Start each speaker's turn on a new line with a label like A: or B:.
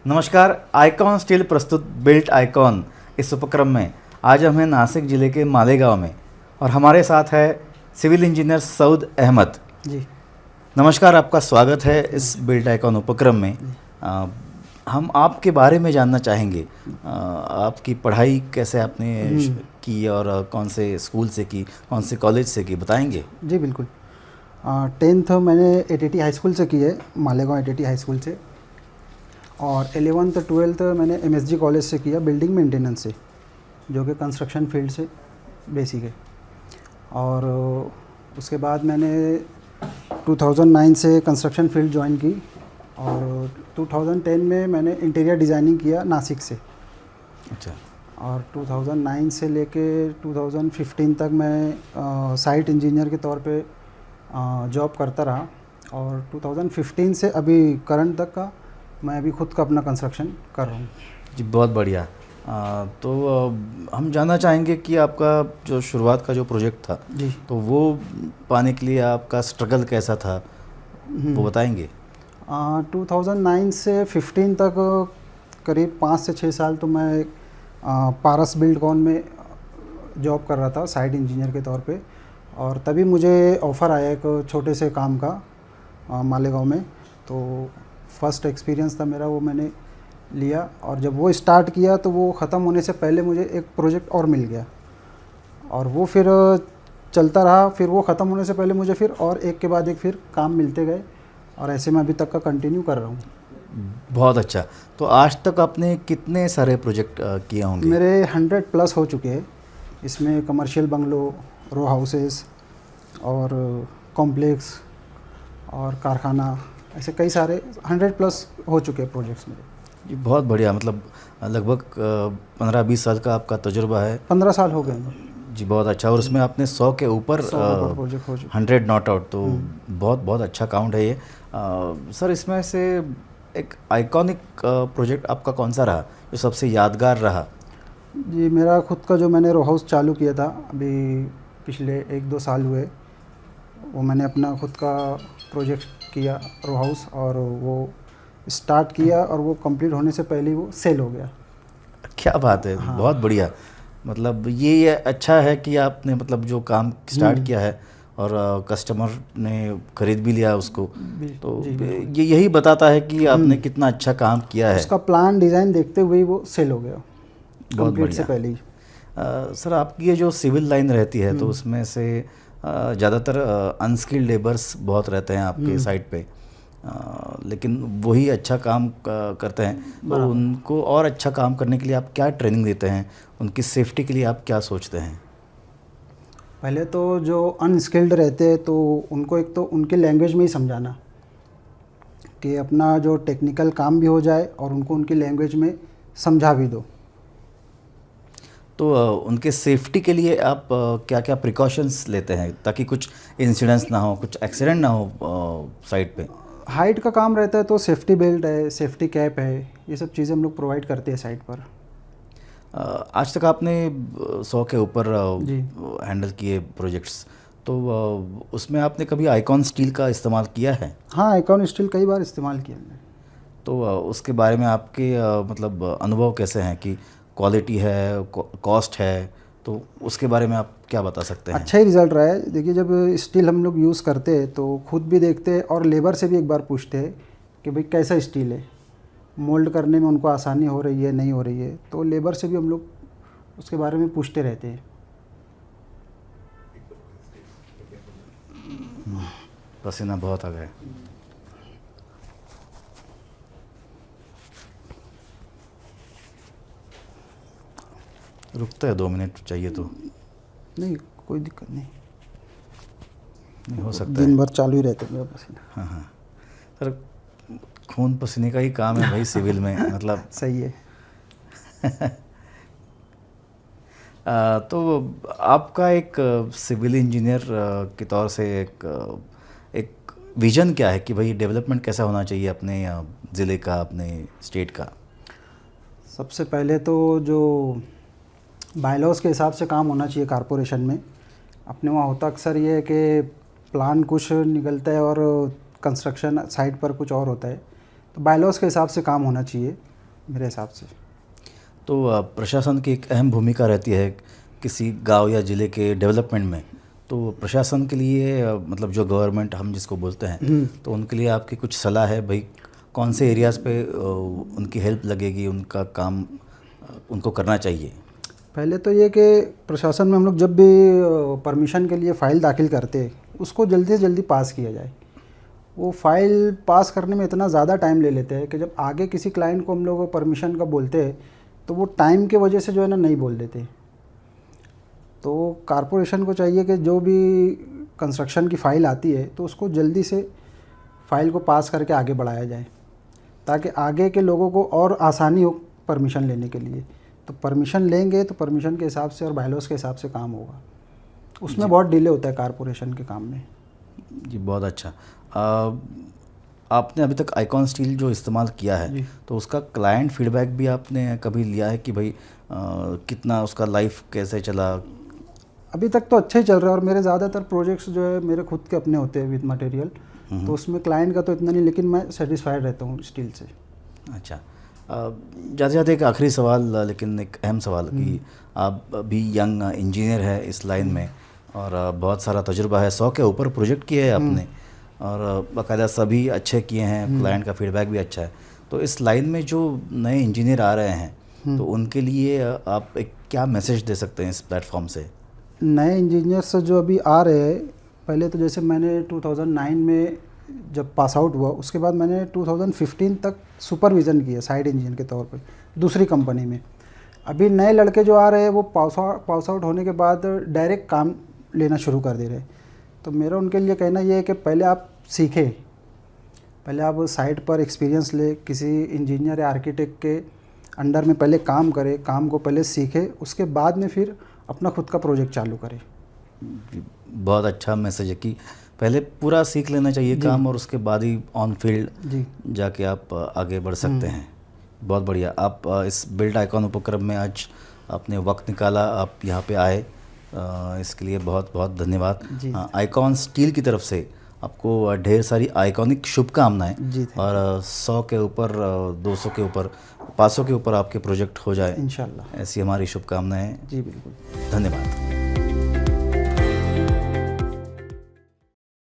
A: नमस्कार। Icon steel प्रस्तुत built icon इस उपक्रम में आज हम हैं नासिक ज़िले के मालेगांव में और हमारे साथ है सिविल इंजीनियर सऊद अहमद
B: जी।
A: नमस्कार, आपका स्वागत है इस बिल्ट आइकॉन उपक्रम में। हम आपके बारे में जानना चाहेंगे। आपकी पढ़ाई कैसे आपने की और कौन से स्कूल से की, कौन से कॉलेज से की, बताएंगे?
B: जी बिल्कुल। 10th मैंने एटीटी हाई स्कूल से की है, मालेगांव एटीटी हाई स्कूल से। और 11th 12th मैंने एमएसजी कॉलेज से किया, बिल्डिंग मेंटेनेंस से, जो कि कंस्ट्रक्शन फील्ड से बेसिक है। और उसके बाद मैंने 2009 से कंस्ट्रक्शन फील्ड ज्वाइन की और 2010 में मैंने इंटीरियर डिज़ाइनिंग किया नासिक से।
A: अच्छा। और
B: 2009 से लेके 2015 तक मैं साइट इंजीनियर के तौर पे जॉब करता रहा। और 2015 से अभी करंट तक का मैं अभी खुद का अपना कंस्ट्रक्शन कर रहा हूँ।
A: जी, बहुत बढ़िया। तो हम जानना चाहेंगे कि आपका जो शुरुआत का जो प्रोजेक्ट था
B: जी,
A: तो वो पाने के लिए आपका स्ट्रगल कैसा था, वो बताएंगे?
B: 2009 से 15 तक करीब 5 से 6 साल तो मैं पारस बिल्डकॉन में जॉब कर रहा था साइट इंजीनियर के तौर पे। और तभी मुझे ऑफ़र आया एक छोटे से काम का मालेगांव में। तो फर्स्ट एक्सपीरियंस था मेरा, वो मैंने लिया। और जब वो स्टार्ट किया तो वो ख़त्म होने से पहले मुझे एक प्रोजेक्ट और मिल गया और वो फिर चलता रहा। फिर वो ख़त्म होने से पहले मुझे फिर और एक के बाद एक फिर काम मिलते गए और ऐसे मैं अभी तक का कंटिन्यू कर रहा हूँ।
A: बहुत अच्छा। तो आज तक आपने कितने सारे प्रोजेक्ट किए होंगे?
B: मेरे 100+ हो चुके हैं। इसमें कमर्शियल बंगलो, रो हाउसेस और कॉम्प्लेक्स और कारखाना, ऐसे कई सारे 100+ हो चुके हैं प्रोजेक्ट्स मेरे।
A: ये बहुत बढ़िया। मतलब लगभग 15-20 साल का आपका तजुर्बा है।
B: 15 साल हो गए
A: जी, बहुत अच्छा। और उसमें आपने 100 के ऊपर
B: प्रोजेक्ट हो चुके।
A: 100 नॉट आउट, तो बहुत बहुत अच्छा काउंट है ये। सर, इसमें से एक आइकॉनिक प्रोजेक्ट आपका कौन सा रहा जो सबसे यादगार रहा?
B: जी, मेरा खुद का जो मैंने रो हाउस चालू किया था अभी पिछले 1-2 साल हुए, वो मैंने अपना खुद का प्रोजेक्ट किया रो हाउस और वो स्टार्ट किया और वो कंप्लीट होने से पहले ही वो सेल हो गया।
A: क्या बात है।
B: हाँ।
A: बहुत बढ़िया। मतलब ये अच्छा है कि आपने मतलब जो काम स्टार्ट किया है और कस्टमर ने खरीद भी लिया उसको, तो ये यही बताता है कि आपने कितना अच्छा काम किया है।
B: उसका प्लान डिज़ाइन देखते हुए ही वो सेल हो गया कंप्लीट से पहले ही।
A: सर, आपकी ये जो सिविल लाइन रहती है तो उसमें से ज़्यादातर अनस्किल्ड लेबर्स बहुत रहते हैं आपके साइट पे, लेकिन वही अच्छा काम करते हैं। तो उनको और अच्छा काम करने के लिए आप क्या ट्रेनिंग देते हैं? उनकी सेफ्टी के लिए आप क्या सोचते हैं?
B: पहले तो जो अनस्किल्ड रहते हैं तो उनको एक तो उनके लैंग्वेज में ही समझाना कि अपना जो टेक्निकल काम भी हो जाए और उनको उनकी लैंग्वेज में समझा भी दो।
A: तो उनके सेफ्टी के लिए आप क्या क्या प्रिकॉशंस लेते हैं ताकि कुछ इंसिडेंट्स ना हो, कुछ एक्सीडेंट ना हो साइट पे?
B: हाइट का काम रहता है तो सेफ्टी बेल्ट है, सेफ्टी कैप है, ये सब चीज़ें हम लोग प्रोवाइड करते हैं साइट पर।
A: आज तक आपने 100 के ऊपर
B: जी।
A: हैंडल किए प्रोजेक्ट्स, तो उसमें आपने कभी आइकॉन स्टील का इस्तेमाल किया है?
B: हाँ, आइकॉन स्टील कई बार इस्तेमाल किया मैंने।
A: तो उसके बारे में आपके मतलब अनुभव कैसे हैं कि क्वालिटी है, कॉस्ट है, तो उसके बारे में आप क्या बता सकते हैं?
B: अच्छा ही रिज़ल्ट रहा है। देखिए, जब स्टील हम लोग यूज़ करते हैं तो खुद भी देखते हैं और लेबर से भी एक बार पूछते हैं कि भाई कैसा स्टील है, मोल्ड करने में उनको आसानी हो रही है, नहीं हो रही है। तो लेबर से भी हम लोग उसके बारे में पूछते रहते हैं।
A: पसीना बहुत आ गया। रुकता है 2 मिनट चाहिए तो?
B: नहीं, कोई दिक्कत नहीं
A: हो सकता है।
B: दिन भर चालू ही रहते मेरा पसीना।
A: हाँ हाँ सर, खून पसीने का ही काम है भाई सिविल में। मतलब
B: सही है।
A: तो आपका एक सिविल इंजीनियर के तौर से एक विज़न क्या है कि भाई डेवलपमेंट कैसा होना चाहिए अपने ज़िले का, अपने स्टेट का?
B: सबसे पहले तो जो बायलॉज के हिसाब से काम होना चाहिए कॉरपोरेशन में। अपने वहाँ होता अक्सर ये है कि प्लान कुछ निकलता है और कंस्ट्रक्शन साइट पर कुछ और होता है। तो बायलॉज के हिसाब से काम होना चाहिए मेरे हिसाब से।
A: तो प्रशासन की एक अहम भूमिका रहती है किसी गांव या ज़िले के डेवलपमेंट में। तो प्रशासन के लिए मतलब जो गवर्नमेंट हम जिसको बोलते हैं, तो उनके लिए आपकी कुछ सलाह है भाई, कौन से एरियाज़ पे उनकी हेल्प लगेगी, उनका काम उनको करना चाहिए?
B: पहले तो ये कि प्रशासन में हम लोग जब भी परमिशन के लिए फ़ाइल दाखिल करते हैं उसको जल्दी से जल्दी पास किया जाए। वो फ़ाइल पास करने में इतना ज़्यादा टाइम ले लेते हैं कि जब आगे किसी क्लाइंट को हम लोग परमिशन का बोलते हैं तो वो टाइम के वजह से जो है ना नहीं बोल देते। तो कारपोरेशन को चाहिए कि जो भी कंस्ट्रक्शन की फ़ाइल आती है तो उसको जल्दी से फ़ाइल को पास करके आगे बढ़ाया जाए, ताकि आगे के लोगों को और आसानी हो परमिशन लेने के लिए। तो परमिशन लेंगे तो परमिशन के हिसाब से और बायलॉज के हिसाब से काम होगा। उसमें बहुत डिले होता है कारपोरेशन के काम में।
A: जी, बहुत अच्छा। आपने अभी तक आइकॉन स्टील जो इस्तेमाल किया है, तो उसका क्लाइंट फीडबैक भी आपने कभी लिया है कि भाई कितना उसका लाइफ कैसे चला?
B: अभी तक तो अच्छा ही चल रहा है और मेरे ज़्यादातर प्रोजेक्ट्स जो है मेरे खुद के अपने होते हैं विद मटेरियल, तो उसमें क्लाइंट का तो इतना नहीं, लेकिन मैं सेटिस्फाइड रहता हूँ स्टील से।
A: अच्छा, ज़्यादा ज़्यादा एक आखिरी सवाल, लेकिन एक अहम सवाल कि आप अभी यंग इंजीनियर है इस लाइन में और बहुत सारा तजुर्बा है, 100 के ऊपर प्रोजेक्ट किए हैं आपने और बाकायदा सभी अच्छे किए हैं, क्लाइंट का फीडबैक भी अच्छा है। तो इस लाइन में जो नए इंजीनियर आ रहे हैं तो उनके लिए आप एक क्या मैसेज दे सकते हैं इस प्लेटफॉर्म से?
B: नए इंजीनियर्स जो अभी आ रहे हैं, पहले तो जैसे मैंने 2009 में जब पास आउट हुआ उसके बाद मैंने 2015 तक सुपरविज़न किया साइड इंजीनियर के तौर पे दूसरी कंपनी में। अभी नए लड़के जो आ रहे हैं वो पास आउट होने के बाद डायरेक्ट काम लेना शुरू कर दे रहे हैं। तो मेरा उनके लिए कहना ये है कि पहले आप सीखें, पहले आप साइट पर एक्सपीरियंस ले, किसी इंजीनियर या आर्किटेक्ट के अंडर में पहले काम करें, काम को पहले सीखें, उसके बाद में फिर अपना खुद का प्रोजेक्ट चालू करें।
A: बहुत अच्छा मैसेज है कि पहले पूरा सीख लेना चाहिए काम और उसके बाद ही ऑन फील्ड जाके आप आगे बढ़ सकते हैं। बहुत बढ़िया। आप इस बिल्ड आइकॉन उपक्रम में आज आपने वक्त निकाला, आप यहाँ पे आए, इसके लिए बहुत बहुत धन्यवाद। आइकॉन स्टील की तरफ से आपको ढेर सारी आइकॉनिक शुभकामनाएं और 100 के ऊपर, 200 के ऊपर, 500 के ऊपर आपके प्रोजेक्ट हो जाए इंशाल्लाह, ऐसी हमारी शुभकामनाएं।
B: जी बिल्कुल,
A: धन्यवाद।